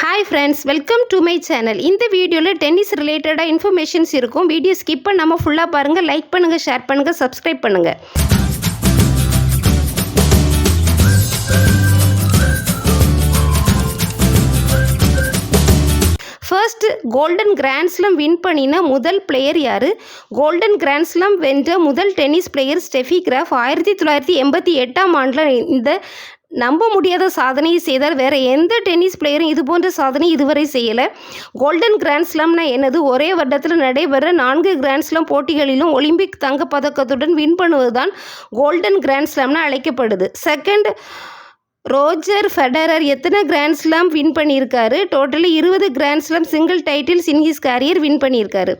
Hi friends, welcome to my channel. இந்த வீடியோல tennis ரிலேட்டடா இன்ஃபர்மேஷன்ஸ் இருக்கும். வீடியோ ஸ்கிப் பண்ணாம ஃபுல்லா பாருங்க. லைக் பண்ணுங்க, ஷேர் பண்ணுங்க, சப்ஸ்கிரைப் பண்ணுங்க. First golden grand slam win பண்ணின முதல் பிளேயர் யார்? கோல்டன் கிராண்ட் ஸ்லாம் வென்ற முதல் டென்னிஸ் பிளேயர் ஸ்டெஃபி கிராஃப் 1988ஆம் ஆண்டில் இந்த நம்ப முடியாத சாதனையை செய்தார். வேறு எந்த டென்னிஸ் பிளேயரும் இது போன்ற சாதனை இதுவரை செய்யலை. கோல்டன் கிராண்ட் ஸ்லாம்னா என்னது? ஒரே வருடத்தில் நடைபெற 4 கிராண்ட் ஸ்லாம் போட்டிகளிலும் ஒலிம்பிக் தங்கப்பதக்கத்துடன் வின் பண்ணுவது தான் கோல்டன் கிராண்ட் ஸ்லாம்னு அழைக்கப்படுது. செகண்ட், ரோஜர் ஃபெடரர் எத்தனை கிராண்ட் ஸ்லாம் வின் பண்ணியிருக்காரு? Totally 20 grand slam single titles in his career win பண்ணியிருக்காரு.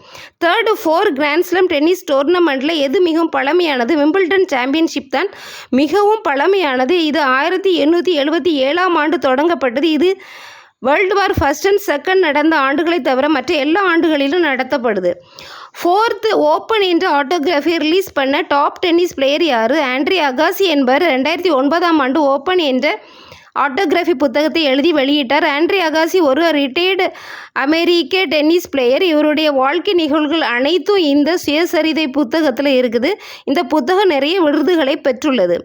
தேர்டு, 4 கிராண்ட் ஸ்லாம் டென்னிஸ் டோர்னமெண்ட்டில் எது மிகவும் பழமையானது? விம்பிள்டன் சாம்பியன்ஷிப் தான் மிகவும் பழமையானது. இது 1877ஆம் ஆண்டு தொடங்கப்பட்டது. இது world war first and second நடந்த ஆண்டுகளை தவிர மற்ற எல்லா ஆண்டுகளிலும் நடத்தப்படுது. ஃபோர்த்து, ஓப்பன் என்ற ஆட்டோகிராஃபி ரிலீஸ் பண்ண டாப் டென்னிஸ் பிளேயர் யார்? ஆண்ட்ரே அகாசி என்பவர் 2009ஆம் ஆண்டு ஓப்பன் என்ற ஆட்டோகிராஃபி புத்தகத்தை எழுதி வெளியிட்டார். ஆண்ட்ரே அகாசி ஒரு ரிட்டையர்டு அமெரிக்க டென்னிஸ் பிளேயர். இவருடைய வாழ்க்கை நிகழ்வுகள் அனைத்தும் இந்த சுயசரிதை புத்தகத்தில் இருக்குது. இந்த புத்தகம் நிறைய விருதுகளை பெற்றுள்ளது.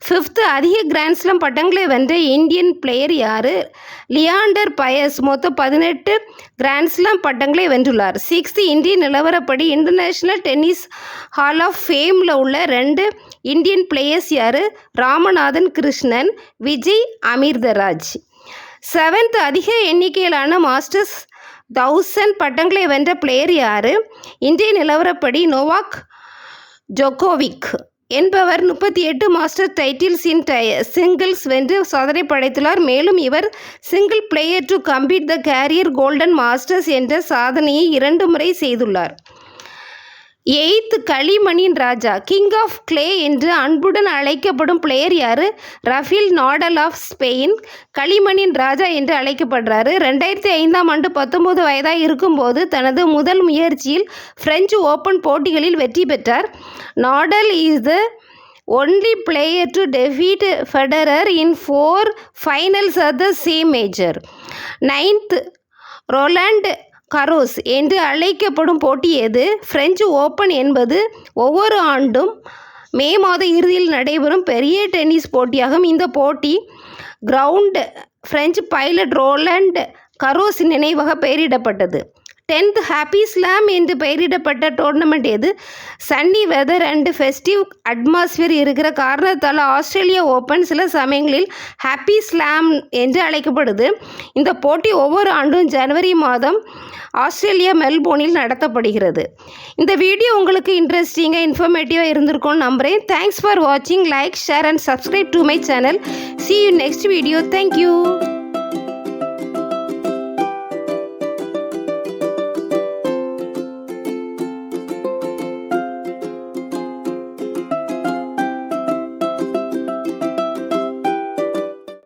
ஃபிஃப்த்து, அதிக கிராண்ட் ஸ்லாம் பட்டங்களை வென்ற இந்தியன் பிளேயர் யார்? லியாண்டர் பயஸ் மொத்தம் 18 கிராண்ட் ஸ்லாம் பட்டங்களை வென்றுள்ளார். சிக்ஸ்த்து, இந்திய நிலவரப்படி இன்டர்நேஷ்னல் டென்னிஸ் ஹால் ஆஃப் ஃபேமில் உள்ள 2 இந்தியன் பிளேயர்ஸ் யார்? ராமநாதன் கிருஷ்ணன், விஜய் அமிர்தராஜ். செவன்த், அதிக எண்ணிக்கையிலான மாஸ்டர்ஸ் 1000 பட்டங்களை வென்ற பிளேயர் யார்? இந்திய நிலவரப்படி நோவாக் ஜோகோவிக் என்பவர் 38 மாஸ்டர் டைட்டில்ஸ் இன் சிங்கிள்ஸ் வென்று சாதனை படைத்துள்ளார். மேலும் இவர் single player to compete the career golden masters என்ற சாதனையை 2 முறை செய்துள்ளார். எய்த், களிமணின் ராஜா கிங் ஆஃப் கிளே என்று அன்புடன் அழைக்கப்படும் பிளேயர் யார்? ரஃபேல் நாடல் ஆஃப் ஸ்பெயின் களிமணின் ராஜா என்று அழைக்கப்படுறாரு. 2005ஆம் ஆண்டு 19 வயதாக இருக்கும்போது தனது முதல் முயற்சியில் பிரெஞ்சு ஓப்பன் போட்டிகளில் வெற்றி பெற்றார். Nadal is the only player to defeat Federer in 4 finals at the same major. 9th, Roland Garros என்று அழைக்கப்படும் போட்டி எது? பிரெஞ்சு ஓப்பன் என்பது ஒவ்வொரு ஆண்டும் மே மாத இறுதியில் நடைபெறும் பெரிய டென்னிஸ் போட்டியாகும். இந்த போட்டி ground French pilot Roland Garros நினைவாக பெயரிடப்பட்டது. 10th, ஹாப்பி ஸ்லாம் என்று பெயரிடப்பட்ட டோர்னமெண்ட் எது? Sunny weather and festive atmosphere இருக்கிற காரணத்தால் ஆஸ்திரேலியா ஓப்பன் சில சமயங்களில் ஹாப்பி ஸ்லாம் என்று அழைக்கப்படுது. இந்த போட்டி ஒவ்வொரு ஆண்டும் ஜனவரி மாதம் ஆஸ்திரேலியா மெல்போர்னில் நடத்தப்படுகிறது. இந்த வீடியோ உங்களுக்கு இன்ட்ரெஸ்டிங்காக இன்ஃபர்மேட்டிவாக இருந்திருக்கும்னு நம்புகிறேன். தேங்க்ஸ் ஃபார் வாட்சிங். Like, share and subscribe to my channel. See you next video. Thank you.